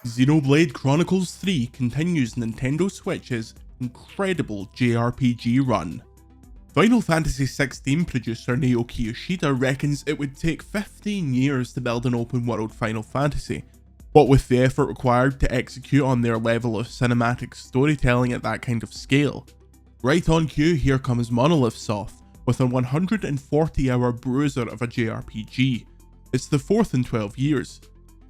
Xenoblade Chronicles 3 continues Nintendo Switch's incredible JRPG run. Final Fantasy XVI producer Naoki Yoshida reckons it would take 15 years to build an open world Final Fantasy. What with the effort required to execute on their level of cinematic storytelling at that kind of scale. Right on cue, here comes Monolith Soft with a 140-hour bruiser of a JRPG. It's the fourth in 12 years.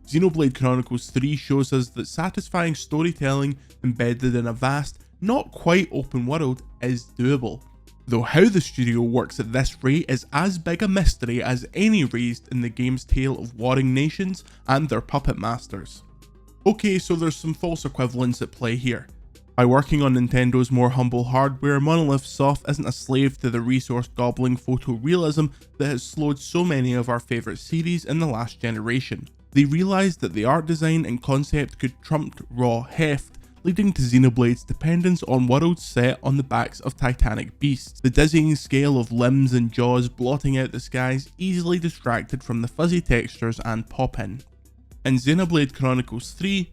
Xenoblade Chronicles 3 shows us that satisfying storytelling embedded in a vast, not quite open world is doable. Though how the studio works at this rate is as big a mystery as any raised in the game's tale of warring nations and their puppet masters. Okay, so there's some false equivalence at play here. By working on Nintendo's more humble hardware, Monolith Soft isn't a slave to the resource gobbling photorealism that has slowed so many of our favourite series in the last generation. They realised that the art design and concept could trump raw heft, leading to Xenoblade's dependence on worlds set on the backs of titanic beasts. The dizzying scale of limbs and jaws blotting out the skies easily distracted from the fuzzy textures and pop-in. In Xenoblade Chronicles 3,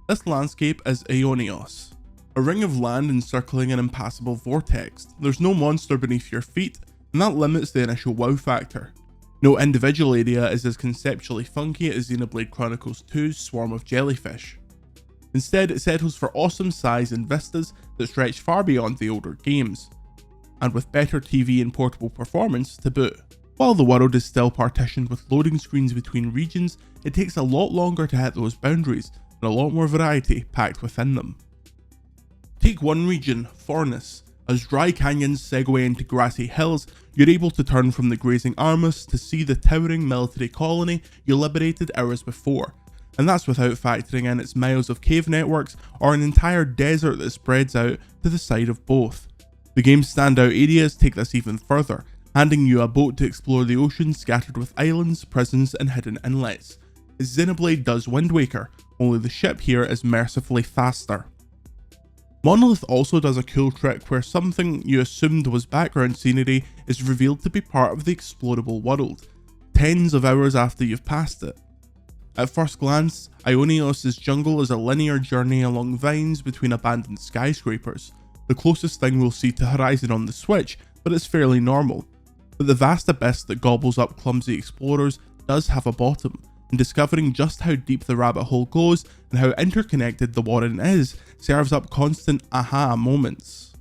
this landscape is Aeonios, a ring of land encircling an impassable vortex. There's no monster beneath your feet, and that limits the initial wow factor. No individual area is as conceptually funky as Xenoblade Chronicles 2's swarm of jellyfish. Instead, it settles for awesome size and vistas that stretch far beyond the older games, and with better TV and portable performance to boot. While the world is still partitioned with loading screens between regions, it takes a lot longer to hit those boundaries, and a lot more variety packed within them. Take one region, Fornus. As dry canyons segue into grassy hills, you're able to turn from the grazing Armus to see the towering military colony you liberated hours before, and that's without factoring in its miles of cave networks or an entire desert that spreads out to the side of both. The game's standout areas take this even further, handing you a boat to explore the ocean scattered with islands, prisons and hidden inlets. As Xenoblade does Wind Waker, only the ship here is mercifully faster. Monolith also does a cool trick where something you assumed was background scenery is revealed to be part of the explorable world, tens of hours after you've passed it. At first glance, Aeonios' jungle is a linear journey along vines between abandoned skyscrapers, the closest thing we'll see to Horizon on the Switch, but it's fairly normal. But the vast abyss that gobbles up clumsy explorers does have a bottom, and discovering just how deep the rabbit hole goes and how interconnected the warren is serves up constant aha moments.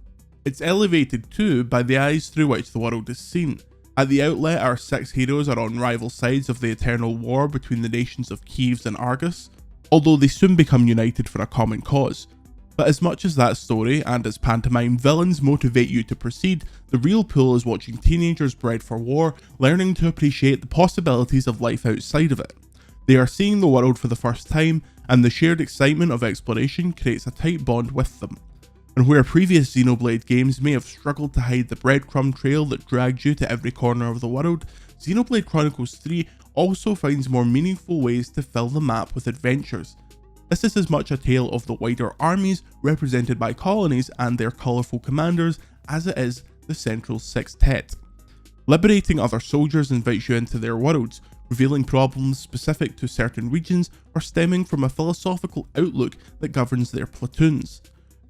It's elevated too by the eyes through which the world is seen. At the outlet, our 6 heroes are on rival sides of the eternal war between the nations of Kiev and Argus, although they soon become united for a common cause. But as much as that story and its pantomime villains motivate you to proceed, the real pull is watching teenagers bred for war learning to appreciate the possibilities of life outside of it. They are seeing the world for the first time, and the shared excitement of exploration creates a tight bond with them. And where previous Xenoblade games may have struggled to hide the breadcrumb trail that dragged you to every corner of the world, Xenoblade Chronicles 3 also finds more meaningful ways to fill the map with adventures. This is as much a tale of the wider armies represented by colonies and their colourful commanders as it is the central sextet. Liberating other soldiers invites you into their worlds, revealing problems specific to certain regions or stemming from a philosophical outlook that governs their platoons.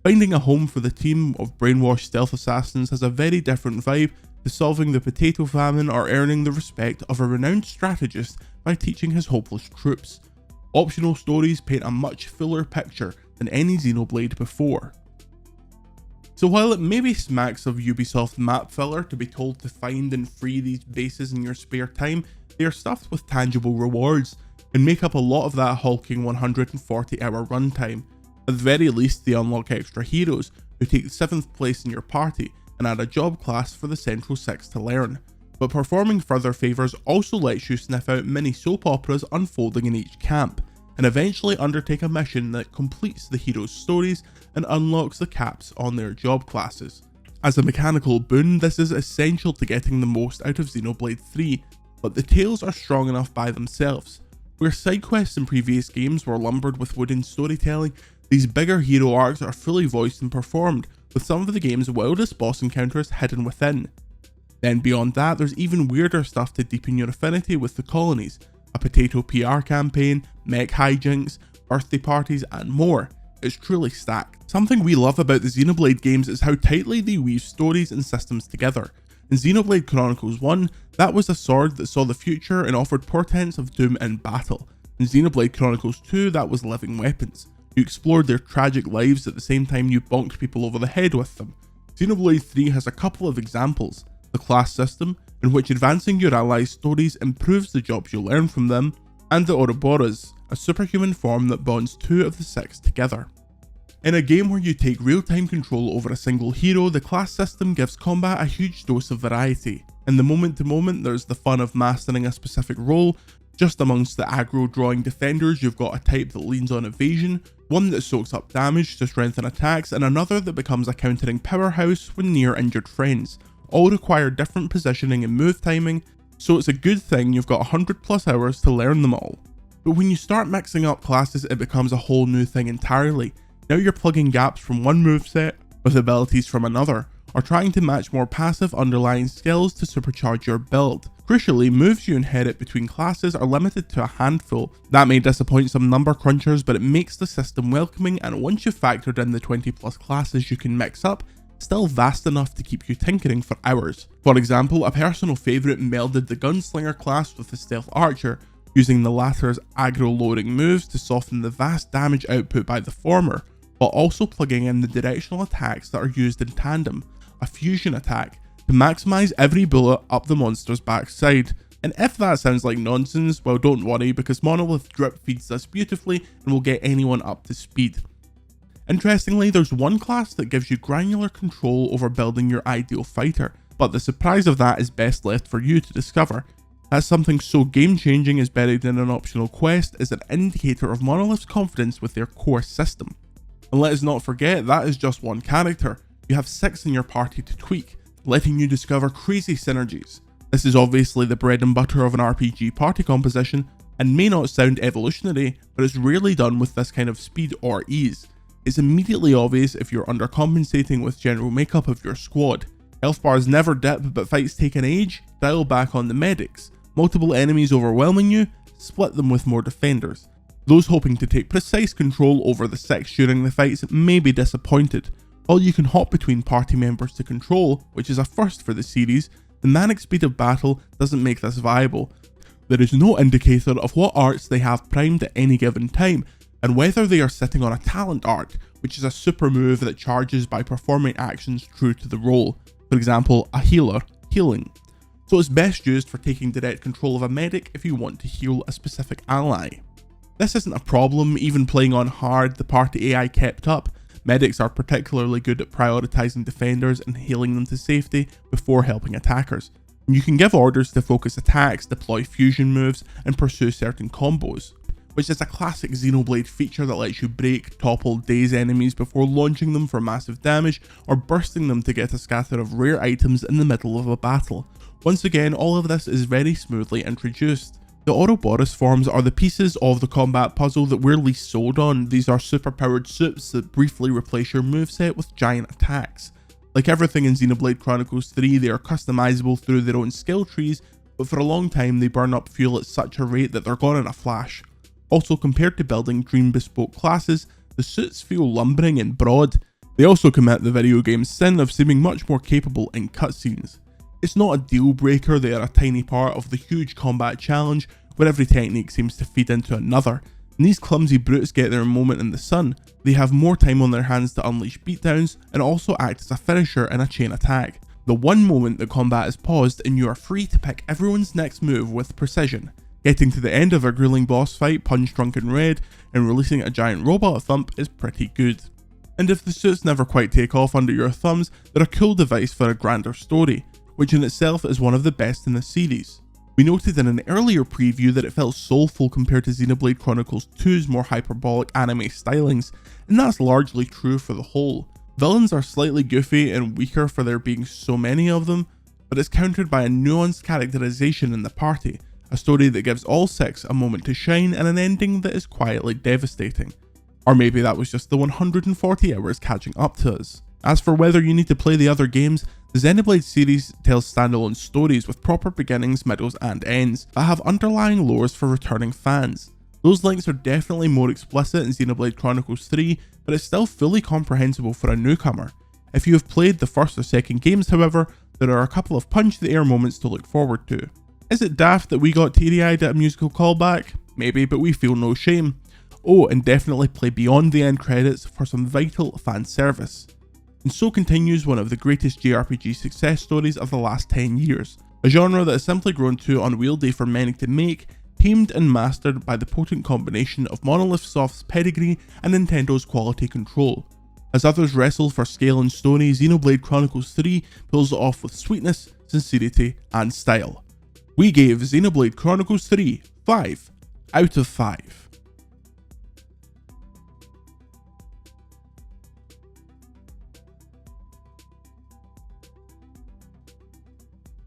Finding a home for the team of brainwashed stealth assassins has a very different vibe to solving the potato famine or earning the respect of a renowned strategist by teaching his hopeless troops. Optional stories paint a much fuller picture than any Xenoblade before. So while it maybe smacks of Ubisoft map filler to be told to find and free these bases in your spare time, they are stuffed with tangible rewards and make up a lot of that hulking 140-hour runtime. At the very least, they unlock extra heroes who take 7th place in your party and add a job class for the Central 6 to learn. But performing further favours also lets you sniff out mini soap operas unfolding in each camp, and eventually undertake a mission that completes the heroes' stories and unlocks the caps on their job classes. As a mechanical boon, this is essential to getting the most out of Xenoblade 3. but the tales are strong enough by themselves. Where side quests in previous games were lumbered with wooden storytelling, these bigger hero arcs are fully voiced and performed, with some of the game's wildest boss encounters hidden within. Then beyond that, there's even weirder stuff to deepen your affinity with the colonies, a potato PR campaign, mech hijinks, birthday parties, and more. It's truly stacked. Something we love about the Xenoblade games is how tightly they weave stories and systems together. In Xenoblade Chronicles 1, that was a sword that saw the future and offered portents of doom in battle. In Xenoblade Chronicles 2, that was living weapons. You explored their tragic lives at the same time you bonked people over the head with them. Xenoblade 3 has a couple of examples: the class system, in which advancing your allies' stories improves the jobs you learn from them, and the Ouroboros, a superhuman form that bonds 2 of the 6 together. In a game where you take real-time control over a single hero, the class system gives combat a huge dose of variety. In the moment-to-moment, there's the fun of mastering a specific role. Just amongst the aggro drawing defenders, you've got a type that leans on evasion, one that soaks up damage to strengthen attacks, and another that becomes a countering powerhouse when near injured friends. All require different positioning and move timing, so it's a good thing you've got 100+ hours to learn them all. But when you start mixing up classes, it becomes a whole new thing entirely. Now you're plugging gaps from one moveset with abilities from another, or trying to match more passive underlying skills to supercharge your build. Crucially, moves you inherit between classes are limited to a handful. That may disappoint some number crunchers, but it makes the system welcoming, and once you've factored in the 20+ classes you can mix up, still vast enough to keep you tinkering for hours. For example, a personal favourite melded the gunslinger class with the stealth archer, using the latter's aggro loading moves to soften the vast damage output by the former, while also plugging in the directional attacks that are used in tandem, a fusion attack, to maximise every bullet up the monster's backside. And if that sounds like nonsense, well, don't worry, because Monolith drip feeds this beautifully and will get anyone up to speed. Interestingly, there's one class that gives you granular control over building your ideal fighter, but the surprise of that is best left for you to discover. That something so game-changing is buried in an optional quest is an indicator of Monolith's confidence with their core system. And let us not forget, that is just one character. You have 6 in your party to tweak, letting you discover crazy synergies. This is obviously the bread and butter of an RPG party composition, and may not sound evolutionary, but it's rarely done with this kind of speed or ease. It's immediately obvious if you're undercompensating with general makeup of your squad. Health bars never dip, but fights take an age, dial back on the medics. Multiple enemies overwhelming you, split them with more defenders. Those hoping to take precise control over the 6 during the fights may be disappointed. While you can hop between party members to control, which is a first for the series, the manic speed of battle doesn't make this viable. There is no indicator of what arts they have primed at any given time, and whether they are sitting on a talent arc, which is a super move that charges by performing actions true to the role. For example, a healer, healing. So it's best used for taking direct control of a medic if you want to heal a specific ally. This isn't a problem. Even playing on hard, the party AI kept up. Medics are particularly good at prioritising defenders and healing them to safety before helping attackers. You can give orders to focus attacks, deploy fusion moves, and pursue certain combos, which is a classic Xenoblade feature that lets you break, topple, daze enemies before launching them for massive damage or bursting them to get a scatter of rare items in the middle of a battle. Once again, all of this is very smoothly introduced. The Ouroboros forms are the pieces of the combat puzzle that we're least sold on. These are superpowered suits that briefly replace your moveset with giant attacks. Like everything in Xenoblade Chronicles 3, they are customizable through their own skill trees, but for a long time they burn up fuel at such a rate that they're gone in a flash. Also, compared to building dream bespoke classes, the suits feel lumbering and broad. They also commit the video game's sin of seeming much more capable in cutscenes. It's not a deal breaker, they are a tiny part of the huge combat challenge where every technique seems to feed into another. And these clumsy brutes get their moment in the sun. They have more time on their hands to unleash beatdowns and also act as a finisher in a chain attack. The one moment that combat is paused and you are free to pick everyone's next move with precision. Getting to the end of a grueling boss fight punch drunk in red and releasing a giant robot thump is pretty good. And if the suits never quite take off under your thumbs, they're a cool device for a grander story, which in itself is one of the best in the series. We noted in an earlier preview that it felt soulful compared to Xenoblade Chronicles 2's more hyperbolic anime stylings, and that's largely true for the whole. Villains are slightly goofy and weaker for there being so many of them. but it's countered by a nuanced characterization in the party, a story that gives all 6 a moment to shine, and an ending that is quietly devastating. Or maybe that was just the 140 hours catching up to us. As for whether you need to play the other games, the Xenoblade series tells standalone stories with proper beginnings, middles and ends that have underlying lores for returning fans. Those links are definitely more explicit in Xenoblade Chronicles 3, but it's still fully comprehensible for a newcomer. If you have played the first or second games, however, there are a couple of punch-the-air moments to look forward to. Is it daft that we got teary-eyed at a musical callback? Maybe, but we feel no shame. Oh, and definitely play beyond the end credits for some vital fan service. And so continues one of the greatest JRPG success stories of the last 10 years, a genre that has simply grown too unwieldy for many to make, tamed and mastered by the potent combination of Monolith Soft's pedigree and Nintendo's quality control. As others wrestle for scale and story, Xenoblade Chronicles 3 pulls it off with sweetness, sincerity and style. We gave Xenoblade Chronicles 3 5 out of 5.